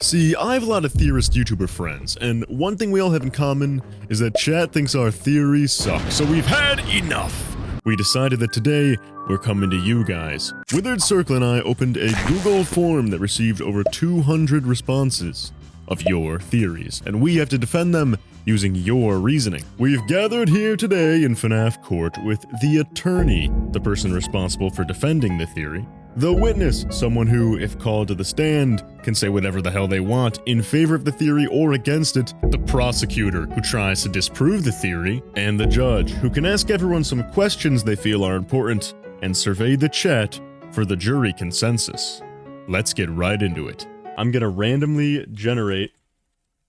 See, I have a lot of theorist YouTuber friends, and one thing we all have in common is that chat thinks our theories suck, so we've had enough! We decided that today, we're coming to you guys. Withered Circle and I opened a Google form that received over 200 responses of your theories, and we have to defend them using your reasoning. We've gathered here today in FNAF court with the attorney, the person responsible for defending the theory, the witness, someone who, if called to the stand, can say whatever the hell they want in favor of the theory or against it, the prosecutor, who tries to disprove the theory, and the judge, who can ask everyone some questions they feel are important, and survey the chat for the jury consensus. Let's get right into it. I'm gonna randomly generate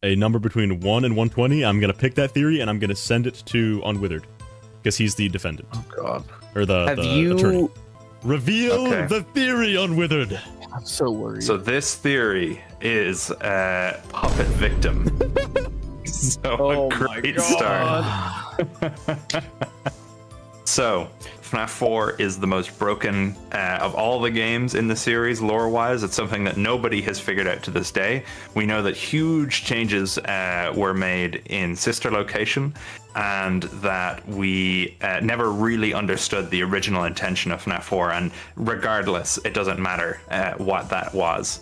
a number between 1 and 120. I'm gonna pick that theory, and I'm gonna send it to Unwithered, because he's the defendant. Oh god. Or the attorney. Reveal the theory, Unwithered. I'm so worried. So this theory is puppet victim. So a great start. So FNAF 4 is the most broken of all the games in the series lore-wise. It's something that nobody has figured out to this day. We know that huge changes were made in sister location, and that we never really understood the original intention of FNAF 4, and regardless, it doesn't matter what that was.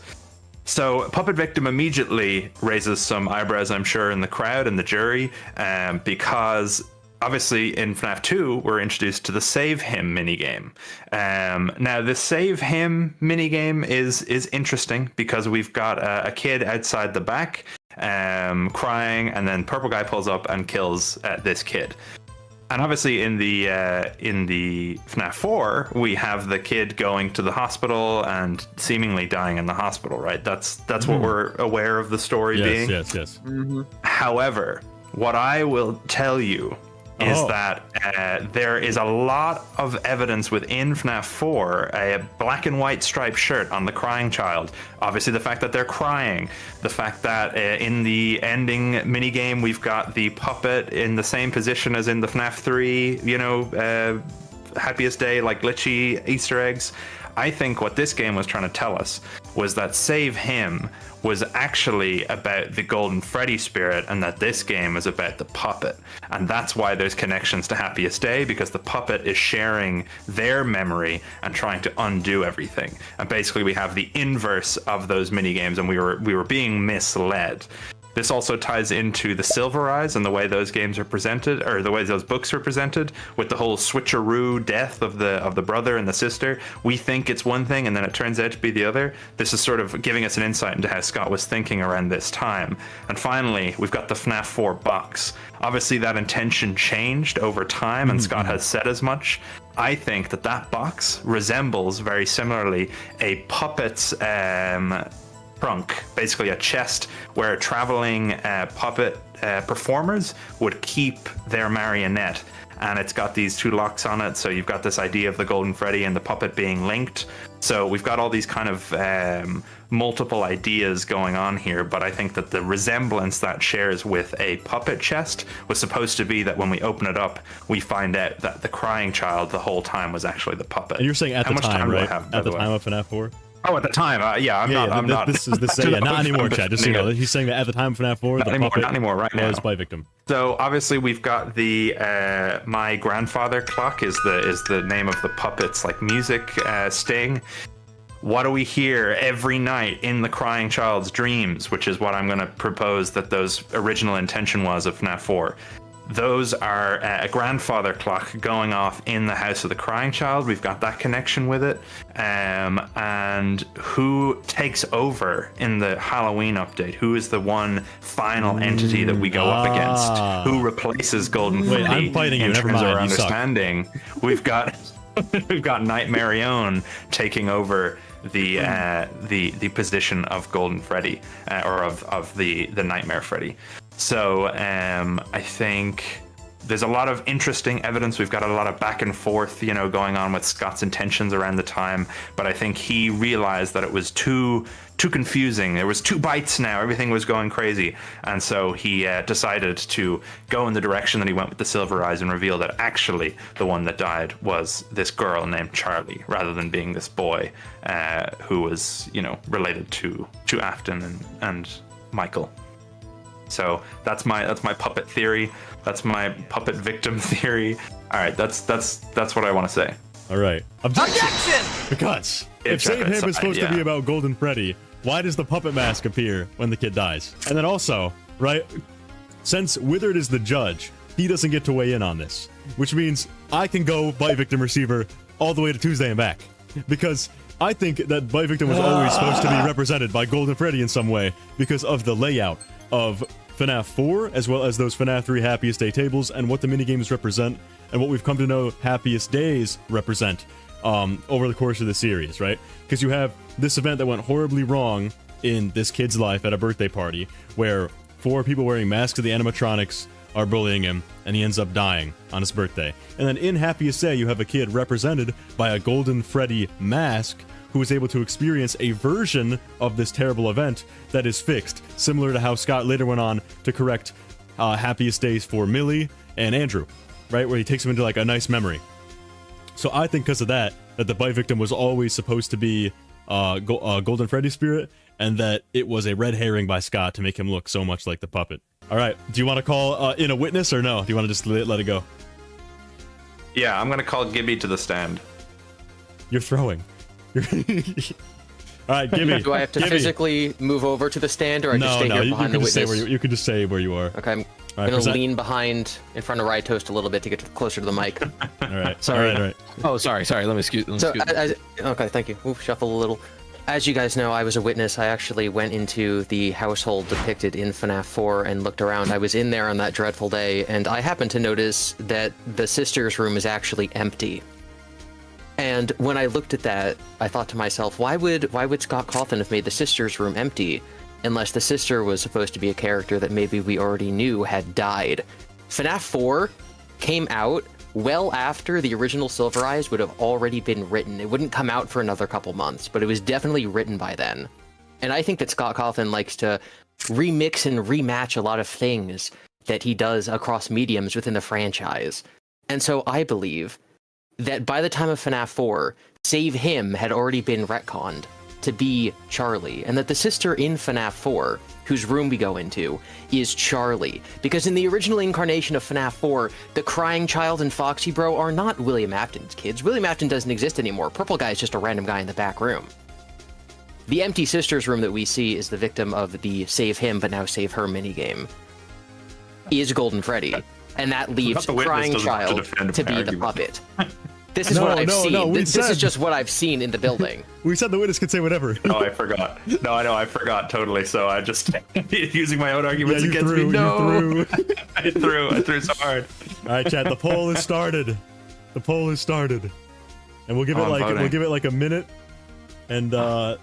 So Puppet Victim immediately raises some eyebrows, I'm sure, in the crowd and the jury, because obviously in FNAF 2, we're introduced to the Save Him minigame. Now, the Save Him minigame is interesting because we've got a kid outside the back crying, and then Purple Guy pulls up and kills this kid. And obviously in the FNAF 4, we have the kid going to the hospital and seemingly dying in the hospital, right? That's what we're aware of the story being. Yes. Mm-hmm. However, what I will tell you is that there is a lot of evidence within FNAF 4, a black and white striped shirt on the crying child. Obviously the fact that they're crying, the fact that in the ending minigame we've got the puppet in the same position as in the FNAF 3, happiest day, like glitchy Easter eggs. I think what this game was trying to tell us was that Save Him was actually about the Golden Freddy spirit, and that this game is about the puppet. And that's why there's connections to Happiest Day, because the puppet is sharing their memory and trying to undo everything. And basically we have the inverse of those minigames, and we were being misled. This also ties into the Silver Eyes and the way those games are presented, or the way those books are presented, with the whole switcheroo death of the brother and the sister. We think it's one thing, and then it turns out to be the other. This is sort of giving us an insight into how Scott was thinking around this time. And finally, we've got the FNAF 4 box. Obviously, that intention changed over time, and Scott has said as much. I think that box resembles very similarly a puppet's trunk, basically a chest where traveling puppet performers would keep their marionette, and it's got these two locks on it, so you've got this idea of the Golden Freddy and the puppet being linked. So we've got all these kind of multiple ideas going on here, but I think that the resemblance that shares with a puppet chest was supposed to be that when we open it up, we find out that the crying child the whole time was actually the puppet. And you're saying at the time, right? At the time of FNAF 4? Oh, at the time, yeah, I'm not. This is the same. Not anymore, Chad. Just so you know, he's saying that at the time of FNAF 4, not anymore, right now. Was Bite Victim. So obviously we've got the My Grandfather Clock is the name of the puppet's like music sting. What do we hear every night in the crying child's dreams, which is what I'm going to propose that those original intention was of FNAF 4. Those are a grandfather clock going off in the house of the crying child. We've got that connection with it. And who takes over in the Halloween update? Who is the one final entity that we go up against? Who replaces Golden Freddy? I'm fighting you. In Never terms mind. of our understanding, we've got Nightmare Own taking over the position of Golden Freddy, or of the Nightmare Freddy. So I think there's a lot of interesting evidence. We've got a lot of back and forth, you know, going on with Scott's intentions around the time. But I think he realized that it was too confusing. There was 2 bites now. Everything was going crazy. And so he decided to go in the direction that he went with the silver eyes and reveal that actually the one that died was this girl named Charlie, rather than being this boy who was, you know, related to Afton and Michael. So that's my puppet theory. That's my puppet victim theory. All right, that's what I want to say. All right. Objection! Because if Save Him is supposed to be about Golden Freddy, why does the puppet mask appear when the kid dies? And then also, right, since Withered is the judge, he doesn't get to weigh in on this, which means I can go Bite Victim Receiver all the way to Tuesday and back. Because I think that Bite Victim was always supposed to be represented by Golden Freddy in some way because of the layout of FNAF 4, as well as those FNAF 3 Happiest Day tables, and what the minigames represent, and what we've come to know Happiest Days represent over the course of the series, right? Because you have this event that went horribly wrong in this kid's life at a birthday party, where 4 people wearing masks of the animatronics are bullying him, and he ends up dying on his birthday. And then in Happiest Day, you have a kid represented by a Golden Freddy mask, who is able to experience a version of this terrible event that is fixed, similar to how Scott later went on to correct Happiest Days for Millie and Andrew, right? Where he takes them into like a nice memory. So I think because of that the Bite Victim was always supposed to be Golden Freddy spirit, and that it was a red herring by Scott to make him look so much like the puppet. All right, do you want to call in a witness or no? Do you want to just let it go? Yeah, I'm going to call Gibby to the stand. You're throwing. All right, Gibby. Do I have to physically move over to the stand, or I just stay here behind the witness? You can just say where you are. Okay, I'm gonna lean behind in front of RyeToast a little bit to get closer to the mic. All right. Sorry. All right. Oh, sorry. Let me excuse. Okay, thank you. Ooh, shuffle a little. As you guys know, I was a witness. I actually went into the household depicted in FNAF 4 and looked around. I was in there on that dreadful day, and I happened to notice that the sister's room is actually empty. And when I looked at that, I thought to myself, why would Scott Cawthon have made the sister's room empty unless the sister was supposed to be a character that maybe we already knew had died? FNAF 4 came out well after the original Silver Eyes would have already been written. It wouldn't come out for another couple months, but it was definitely written by then. And I think that Scott Cawthon likes to remix and rematch a lot of things that he does across mediums within the franchise. And so I believe that by the time of FNAF 4, Save Him had already been retconned to be Charlie, and that the sister in FNAF 4, whose room we go into, is Charlie. Because in the original incarnation of FNAF 4, the Crying Child and Foxy Bro are not William Afton's kids. William Afton doesn't exist anymore. Purple Guy is just a random guy in the back room. The empty sister's room that we see is the victim of the Save Him, but now Save Her minigame, is Golden Freddy. And that leaves Crying Child to be the puppet. This is what I've seen. This is just what I've seen in the building. We said the witness could say whatever. Oh, I forgot. No, I know, I forgot totally. So I just using my own arguments against me. No, I threw so hard. All right, chat. The poll has started. The poll has started, and we'll give it like a minute, and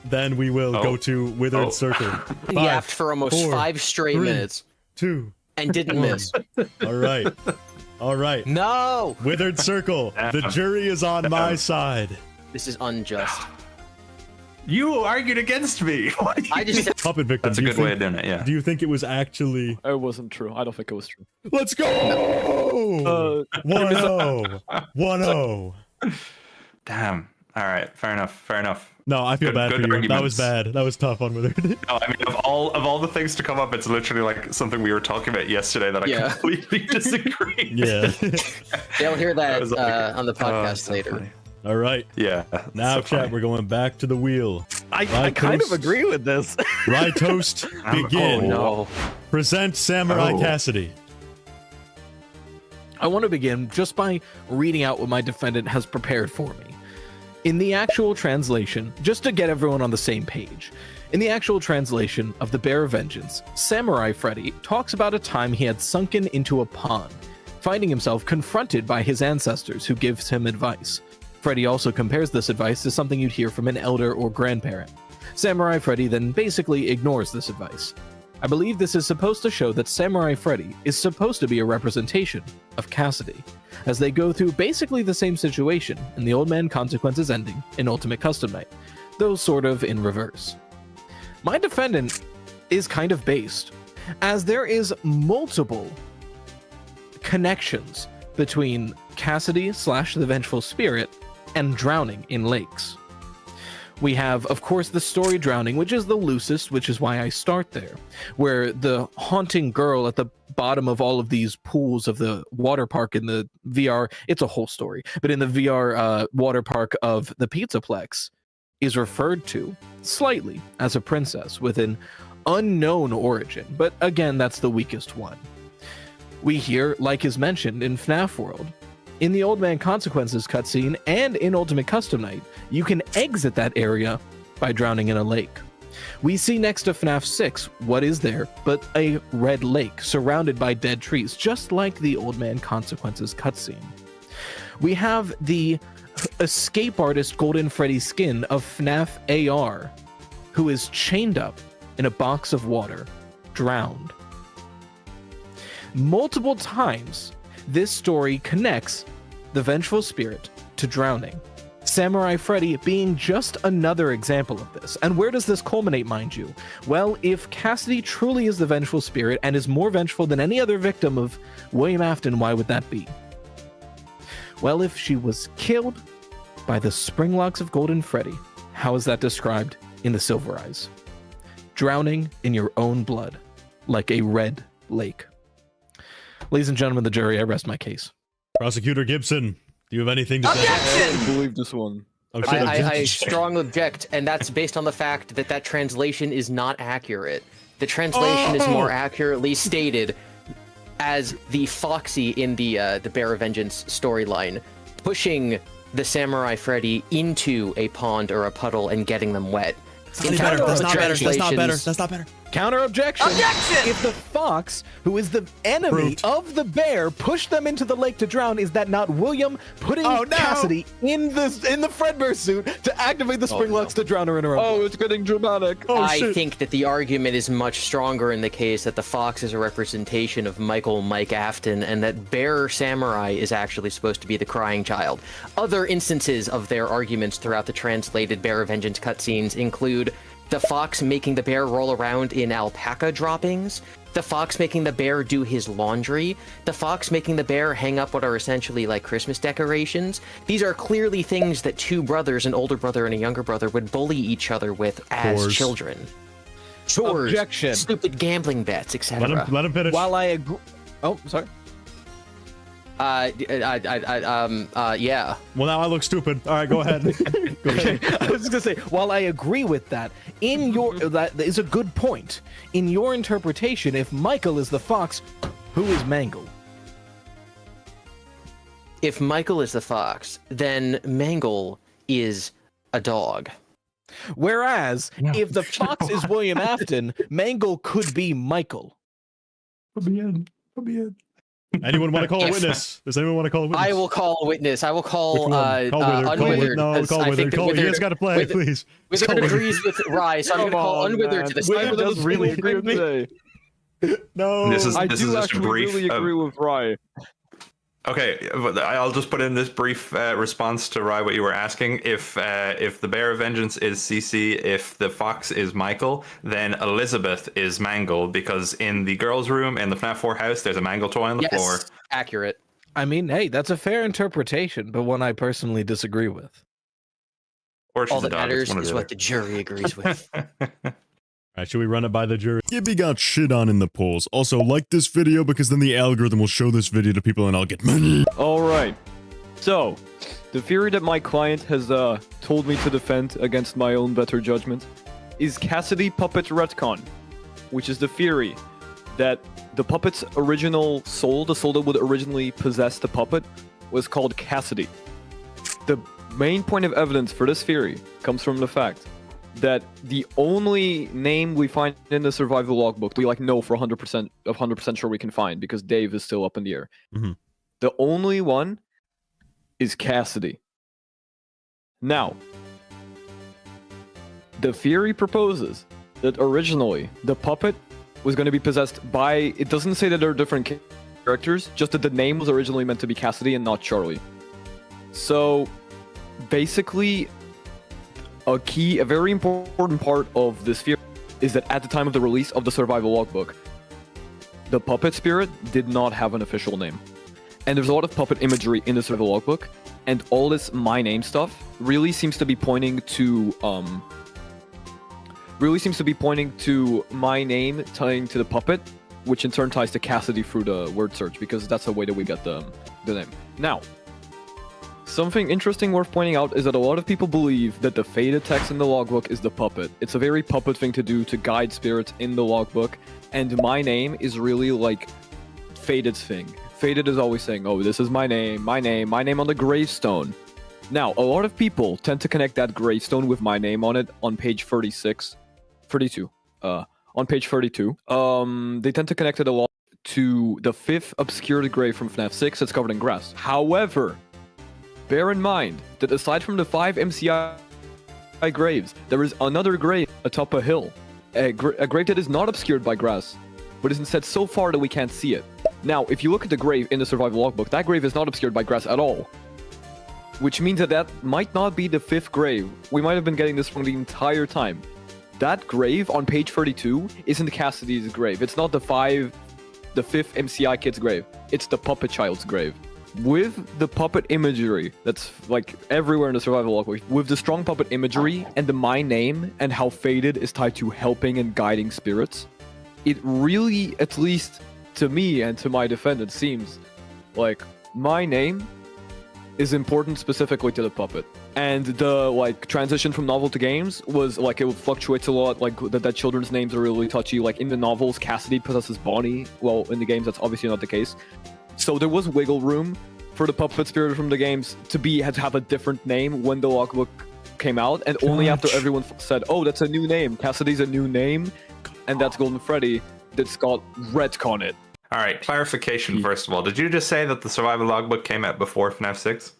then we will go to Withered Circle. He yapped for almost 5 straight minutes. 2. And didn't miss. All right. All right. No! Withered Circle. The jury is on my side. This is unjust. You argued against me. I just Puppet Victim. That's a good way of doing it, yeah. Do you think it was actually... It wasn't true. I don't think it was true. Let's go! 1-0. 1-0. Damn. All right. Fair enough. No, I feel bad for you. Arguments. That was bad. That was tough on Withered. No, I mean, of all the things to come up, it's literally like something we were talking about yesterday that I completely disagree. Yeah. They'll hear that on the podcast later. Funny. All right. Yeah. Now, so chat, we're going back to the wheel. I kind of agree with this. RyeToast, begin. Oh, no. Present Samurai Cassidy. I want to begin just by reading out what my defendant has prepared for me. In the actual translation, just to get everyone on the same page, in the actual translation of The Bear of Vengeance, Samurai Freddy talks about a time he had sunken into a pond, finding himself confronted by his ancestors who gives him advice. Freddy also compares this advice to something you'd hear from an elder or grandparent. Samurai Freddy then basically ignores this advice. I believe this is supposed to show that Samurai Freddy is supposed to be a representation of Cassidy, as they go through basically the same situation in the Old Man Consequences ending in Ultimate Custom Night, though sort of in reverse. My defendant is kind of based, as there is multiple connections between Cassidy / the Vengeful Spirit and drowning in lakes. We have, of course, the story drowning, which is the loosest, which is why I start there, where the haunting girl at the bottom of all of these pools of the water park in the VR, it's a whole story, but in the VR water park of the Pizzaplex is referred to slightly as a princess with an unknown origin, but again, that's the weakest one. We hear, like is mentioned in FNAF World, in the Old Man Consequences cutscene and in Ultimate Custom Night, you can exit that area by drowning in a lake. We see next to FNAF 6, what is there but a red lake surrounded by dead trees, just like the Old Man Consequences cutscene. We have the escape artist Golden Freddy skin of FNAF AR, who is chained up in a box of water, drowned. Multiple times, this story connects the Vengeful Spirit to drowning. Samurai Freddy being just another example of this. And where does this culminate, mind you? Well, if Cassidy truly is the Vengeful Spirit and is more vengeful than any other victim of William Afton, why would that be? Well, if she was killed by the spring locks of Golden Freddy, how is that described in the Silver Eyes? Drowning in your own blood, like a red lake. Ladies and gentlemen of the jury, I rest my case. Prosecutor Gibson, do you have anything to say? I don't believe this one. Oh, shit, I strongly object, and that's based on the fact that that translation is not accurate. The translation is more accurately stated as the Foxy in the Bear of Vengeance storyline, pushing the Samurai Freddy into a pond or a puddle and getting them wet. That's not better. That's not better. That's not better. That's not better. Counter objection. Objection! If the fox, who is the enemy of the bear, pushed them into the lake to drown, is that not William putting Cassidy in the Fredbear suit to activate the spring locks to drown her in her own blood? Oh, it's getting dramatic. I think that the argument is much stronger in the case that the fox is a representation of Mike Afton, and that Bear Samurai is actually supposed to be the crying child. Other instances of their arguments throughout the translated Bear of Vengeance cutscenes include the fox making the bear roll around in alpaca droppings, the fox making the bear do his laundry, the fox making the bear hang up what are essentially like Christmas decorations. These are clearly things that two brothers, an older brother and a younger brother, would bully each other with as children. Chores, Objection. stupid gambling bets, etc. Let him finish. While I agree... Oh, sorry. Yeah. Well, now I look stupid. All right, go ahead. Go ahead. I was just gonna say, while I agree with that, that is a good point. In your interpretation, if Michael is the fox, who is Mangle? If Michael is the fox, then Mangle is a dog. Whereas, if the fox is William Afton, Mangle could be Michael. Put me in. Anyone want to call a witness? Does anyone want to call a witness? I will call a witness. I will call Unwithered. Unwithered. No, call Withered. You guys got to play, please. Withered agrees with Rye, so I'm going to call Unwithered to the Withered stand. does really agree with me. No. I do just a actually brief, really agree with Rye. Okay, I'll just put in this brief response to Rye what you were asking. If the Bear of Vengeance is CC, if the fox is Michael, then Elizabeth is Mangle, because in the girls' room in the FNAF 4 house, there's a Mangle toy on the floor. Yes, accurate. I mean, hey, that's a fair interpretation, but one I personally disagree with. Or she's All a that dog. matters It's one or is the what other. the jury agrees with. Alright, should we run it by the jury? Gibby got shit on in the polls. Also, like this video because then the algorithm will show this video to people and I'll get money. Alright. So, the theory that my client has told me to defend against my own better judgment is Cassidy Puppet Retcon, which is the theory that the puppet's original soul, the soul that would originally possess the puppet, was called Cassidy. The main point of evidence for this theory comes from the fact that the only name we find in the survival logbook we know for 100% sure we can find, because Dave is still up in the air. Mm-hmm. The only one is Cassidy. Now, the theory proposes that originally the puppet was going to be possessed by... It doesn't say that there are different characters, just that the name was originally meant to be Cassidy and not Charlie. So, basically, a very important part of this theory is that at the time of the release of the survival logbook, the puppet spirit did not have an official name. And there's a lot of puppet imagery in the survival logbook, and all this my name stuff really seems to be pointing to my name tying to the puppet, which in turn ties to Cassidy through the word search, because that's the way that we get the name. Now, something interesting worth pointing out is that a lot of people believe that the faded text in the logbook is the puppet. It's a very puppet thing to do to guide spirits in the logbook, and my name is really like Faded's thing. Faded is always saying, oh, this is my name on the gravestone. Now, a lot of people tend to connect that gravestone with my name on it on page 32. On page 32. They tend to connect it a lot to the 5th obscured grave from FNAF 6 that's covered in grass. However, bear in mind that aside from the 5 MCI graves, there is another grave atop a hill. A grave that is not obscured by grass, but is instead so far that we can't see it. Now, if you look at the grave in the survival logbook, that grave is not obscured by grass at all. Which means that might not be the 5th grave. We might have been getting this from the entire time. That grave on page 32 isn't Cassidy's grave. It's not the 5th MCI kid's grave. It's the puppet child's grave. With the puppet imagery that's like everywhere in the survival logbook, with the strong puppet imagery and the my name and how Faded is tied to helping and guiding spirits, it really, at least to me and to my defendant, seems like my name is important specifically to the puppet. And the like transition from novel to games was like it fluctuates a lot, like that children's names are really touchy. Like in the novels, Cassidy possesses Bonnie, well in the games that's obviously not the case. So there was wiggle room for the puppet spirit from the games to have a different name when the logbook came out, and only after everyone said, oh, that's a new name, Cassidy's a new name, and that's Golden Freddy, did Scott retcon it. All right, clarification first of all. Did you just say that the survival logbook came out before FNAF 6?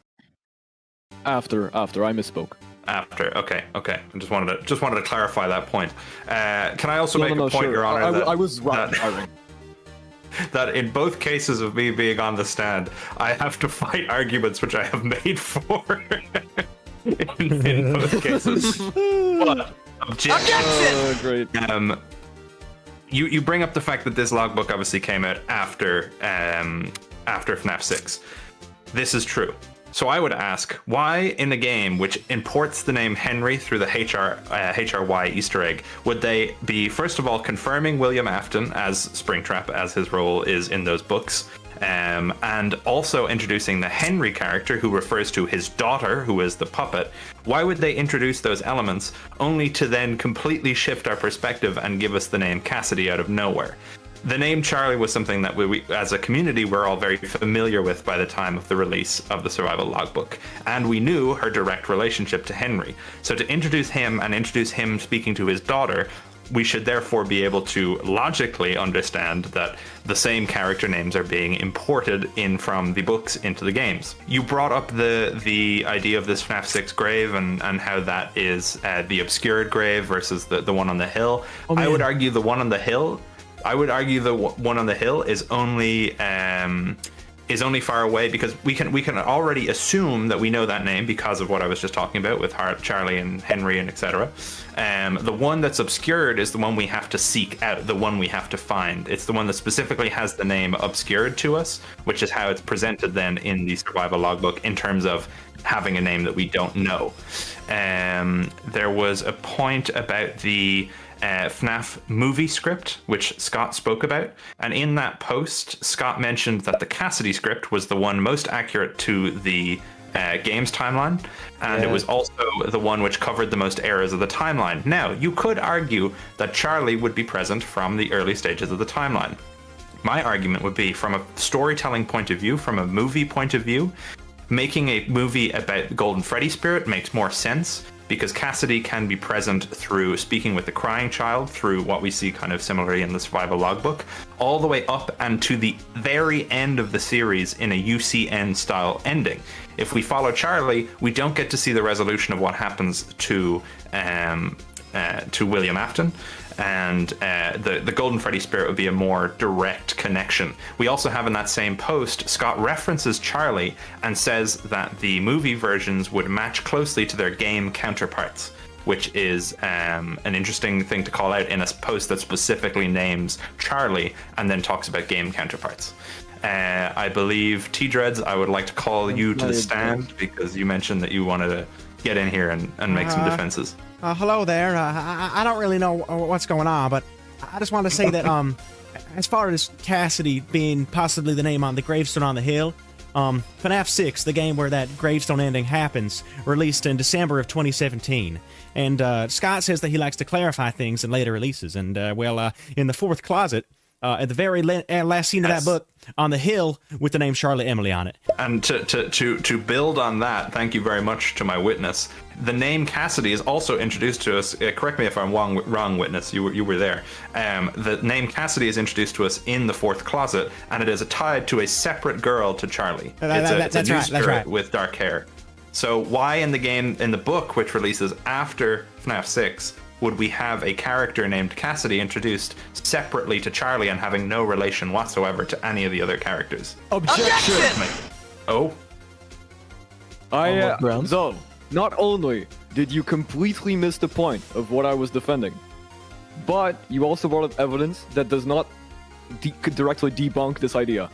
After, I misspoke. After, okay. I just wanted to clarify that point. Can I also make a point, sure. Your Honor? I was right. That in both cases of me being on the stand, I have to fight arguments which I have made for in both cases. But, objection! Great. You bring up the fact that this logbook obviously came out after FNAF 6. This is true. So I would ask, why in a game which imports the name Henry through the HRY Easter egg, would they be, first of all, confirming William Afton as Springtrap, as his role is in those books, and also introducing the Henry character, who refers to his daughter, who is the puppet? Why would they introduce those elements only to then completely shift our perspective and give us the name Cassidy out of nowhere? The name Charlie was something that we, as a community, we're all very familiar with by the time of the release of the survival logbook, and we knew her direct relationship to Henry. So to introduce him and introduce him speaking to his daughter, we should therefore be able to logically understand that the same character names are being imported in from the books into the games. You brought up the idea of this FNAF 6 grave and how that is the obscured grave versus the one on the hill. Oh, I would argue the one on the hill is only far away, because we can already assume that we know that name because of what I was just talking about with Charlie and Henry and etc. The one that's obscured is the one we have to seek out, the one we have to find. It's the one that specifically has the name obscured to us, which is how it's presented then in the survival logbook in terms of having a name that we don't know. There was a point about the FNAF movie script, which Scott spoke about, and in that post, Scott mentioned that the Cassidy script was the one most accurate to the game's timeline, and it was also the one which covered the most eras of the timeline. Now, you could argue that Charlie would be present from the early stages of the timeline. My argument would be, from a storytelling point of view, from a movie point of view, making a movie about Golden Freddy spirit makes more sense, because Cassidy can be present through speaking with the crying child, through what we see kind of similarly in the survival logbook, all the way up and to the very end of the series in a UCN style ending. If we follow Charlie, we don't get to see the resolution of what happens to William Afton. and the Golden Freddy spirit would be a more direct connection. We also have in that same post, Scott references Charlie and says that the movie versions would match closely to their game counterparts, which is an interesting thing to call out in a post that specifically names Charlie and then talks about game counterparts. I believe T-Dreads, I would like to call you to the stand because you mentioned that you wanted to get in here and make some defenses. Hello there. I don't really know what's going on, but I just want to say that as far as Cassidy being possibly the name on the gravestone on the hill, FNAF 6, the game where that gravestone ending happens, released in December of 2017. And Scott says that he likes to clarify things in later releases. And, in the fourth closet, at the very last scene of that book, on the hill with the name Charlotte Emily on it. And to build on that, thank you very much to my witness. The name Cassidy is also introduced to us. Correct me if I'm wrong, witness. You were there. The name Cassidy is introduced to us in the fourth closet, and it is tied to a separate girl to Charlie. It's a new spirit with dark hair. So why in the book, which releases after FNAF 6, would we have a character named Cassidy introduced separately to Charlie and having no relation whatsoever to any of the other characters? Objection! Oh? So, not only did you completely miss the point of what I was defending, but you also brought up evidence that does not directly debunk this idea.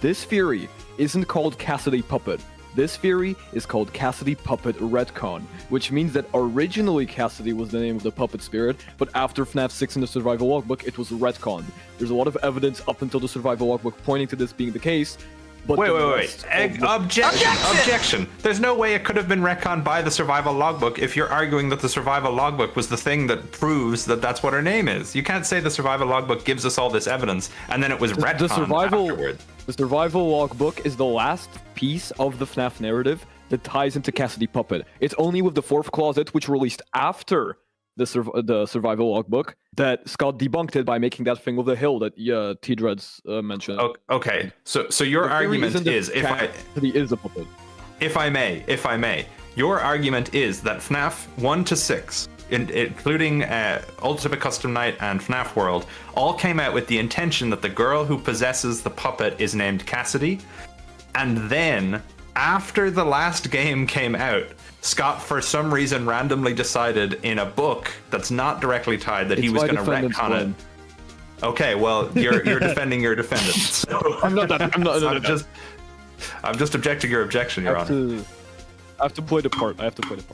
This theory isn't called Cassidy Puppet. This theory is called Cassidy Puppet Retcon, which means that originally Cassidy was the name of the puppet spirit, but after FNAF 6 in the survival logbook, it was retconned. There's a lot of evidence up until the survival logbook pointing to this being the case. But wait. Objection! There's no way it could have been retconned by the survival logbook if you're arguing that the survival logbook was the thing that proves that that's what her name is. You can't say the survival logbook gives us all this evidence and then it was retconned afterwards. The survival logbook is the last piece of the FNAF narrative that ties into Cassidy Puppet. It's only with the fourth closet, which released after the survival logbook, that Scott debunked it by making that thing with the hill that T-Dreads mentioned. Okay, so your argument is, if I may, your argument is that FNAF 1 to 6, including Ultimate Custom Night and FNAF World, all came out with the intention that the girl who possesses the puppet is named Cassidy, and then after the last game came out, Scott for some reason randomly decided in a book that's not directly tied that he was going to retcon it. Okay, well you're defending your defendant. So I'm just objecting your objection, Your Honor. I have to play the part.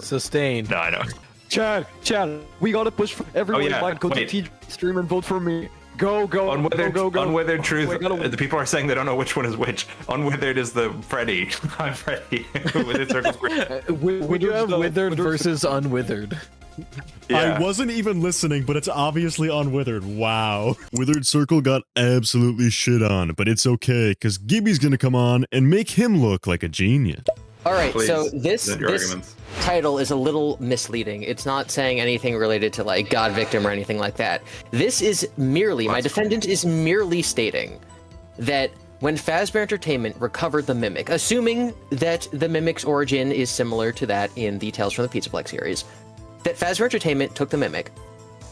Sustained. No, I know. Chad, we gotta push for everyone. Go to T stream and vote for me. Go. Unwithered Truth. The people are saying they don't know which one is which. Unwithered is the Freddy. I'm Freddy. Withered Circle's we do have Withered versus Unwithered. Yeah. I wasn't even listening, but it's obviously Unwithered. Wow. Withered Circle got absolutely shit on, but it's okay, because Gibby's gonna come on and make him look like a genius. Alright, so this title is a little misleading. It's not saying anything related to like God Victim or anything like that. This is merely, my defendant is merely stating that when Fazbear Entertainment recovered the Mimic, assuming that the Mimic's origin is similar to that in the Tales from the Pizzaplex series, that Fazbear Entertainment took the Mimic,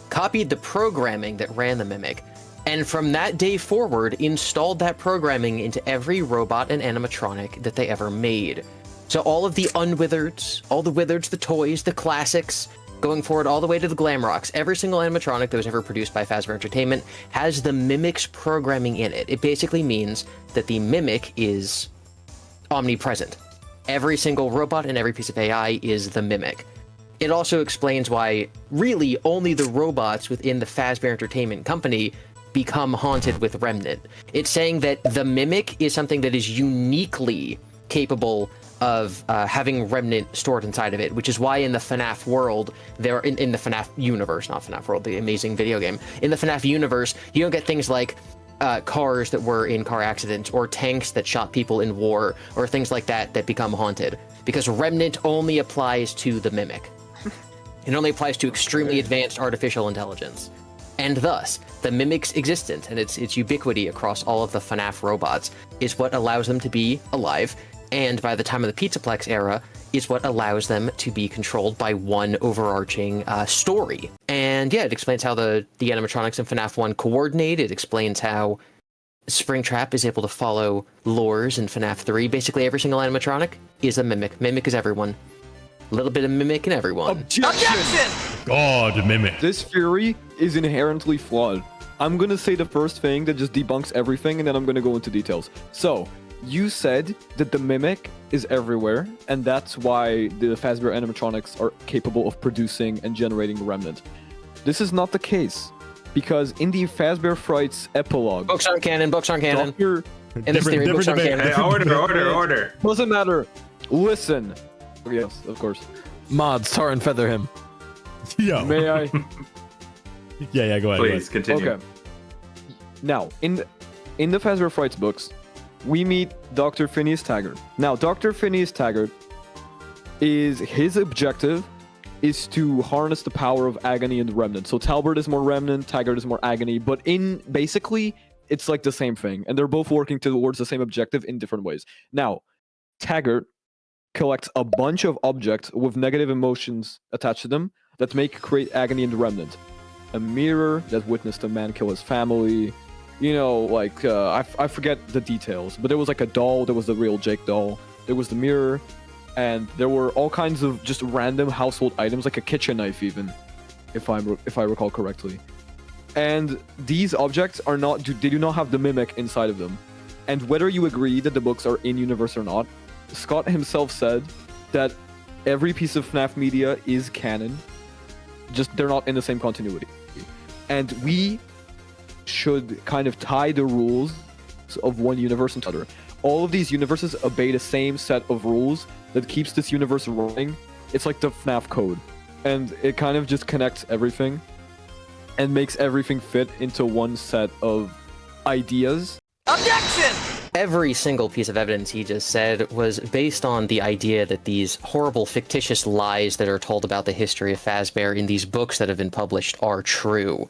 copied the programming that ran the Mimic, and from that day forward installed that programming into every robot and animatronic that they ever made. So all of the Unwithereds, all the Withereds, the toys, the classics, going forward all the way to the Glamrocks, every single animatronic that was ever produced by Fazbear Entertainment has the Mimic's programming in it. It basically means that the Mimic is omnipresent. Every single robot and every piece of AI is the Mimic. It also explains why really only the robots within the Fazbear Entertainment company become haunted with Remnant. It's saying that the Mimic is something that is uniquely capable of having Remnant stored inside of it, which is why in the FNAF world, in the FNAF universe, not FNAF World, the amazing video game, in the FNAF universe, you don't get things like cars that were in car accidents, or tanks that shot people in war, or things like that that become haunted, because Remnant only applies to the Mimic. It only applies to extremely advanced artificial intelligence. And thus, the Mimic's existence and its ubiquity across all of the FNAF robots is what allows them to be alive. And by the time of the Pizzaplex era, is what allows them to be controlled by one overarching story. And yeah, it explains how the animatronics in FNAF 1 coordinate. It explains how Springtrap is able to follow lures in FNAF 3. Basically, every single animatronic is a mimic. Mimic is everyone. A little bit of mimic in everyone. Objection! God, mimic. This theory is inherently flawed. I'm gonna say the first thing that just debunks everything, and then I'm gonna go into details. So, you said that the mimic is everywhere, and that's why the Fazbear animatronics are capable of producing and generating a remnant. This is not the case, because in the Fazbear Frights epilogue... Books aren't canon, books aren't canon. Dr. In this theory, books aren't debate. canon. Hey, order. Doesn't matter. Listen. Yes, of course. Mods, tar and feather him. Yo. May I? Yeah, go ahead. Please, continue. Okay. Now, in the Fazbear Frights books, we meet Dr. Phineas Taggart. Now, Dr. Phineas Taggart his objective is to harness the power of agony and remnant. So Talbert is more remnant, Taggart is more agony, but basically, it's like the same thing, and they're both working towards the same objective in different ways. Now, Taggart collects a bunch of objects with negative emotions attached to them that create agony and remnant. A mirror that witnessed a man kill his family. You know, like, I forget the details, but there was like a doll, there was the real Jake doll, there was the mirror, and there were all kinds of just random household items, like a kitchen knife even, if I recall correctly. And these objects they do not have the mimic inside of them. And whether you agree that the books are in-universe or not, Scott himself said that every piece of FNAF media is canon, just they're not in the same continuity. And we should kind of tie the rules of one universe into other. All of these universes obey the same set of rules that keeps this universe running. It's like the FNAF code. And it kind of just connects everything and makes everything fit into one set of ideas. Objection! Every single piece of evidence he just said was based on the idea that these horrible fictitious lies that are told about the history of Fazbear in these books that have been published are true.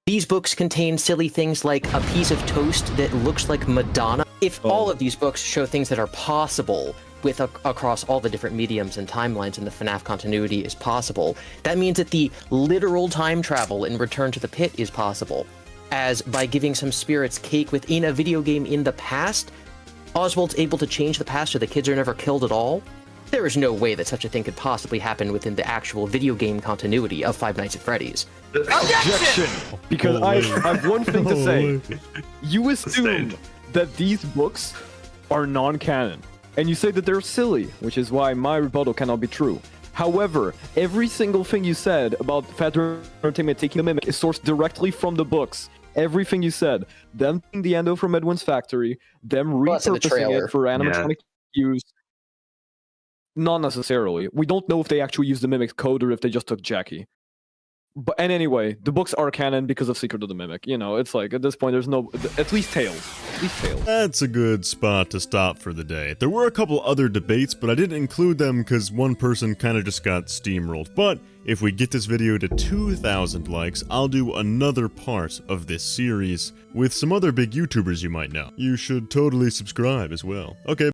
These books contain silly things like a piece of toast that looks like Madonna. If all of these books show things that are possible with across all the different mediums and timelines in the FNAF continuity is possible, that means that the literal time travel in Return to the Pit is possible. As by giving some spirits cake within a video game in the past, Oswald's able to change the past so the kids are never killed at all. There is no way that such a thing could possibly happen within the actual video game continuity of Five Nights at Freddy's. Objection! Because I have one thing to say. You assume that these books are non-canon, and you say that they're silly, which is why my rebuttal cannot be true. However, every single thing you said about Fazbear Entertainment taking the mimic is sourced directly from the books. Everything you said. Them taking the endo from Edwin's factory, them repurposing it for animatronic use. Not necessarily. We don't know if they actually used the Mimic's code or if they just took Jackie. And anyway, the books are canon because of Secret of the Mimic. You know, it's like, at this point, there's no... At least Tails. At least Tails. That's a good spot to stop for the day. There were a couple other debates, but I didn't include them because one person kind of just got steamrolled. But if we get this video to 2,000 likes, I'll do another part of this series with some other big YouTubers you might know. You should totally subscribe as well. Okay.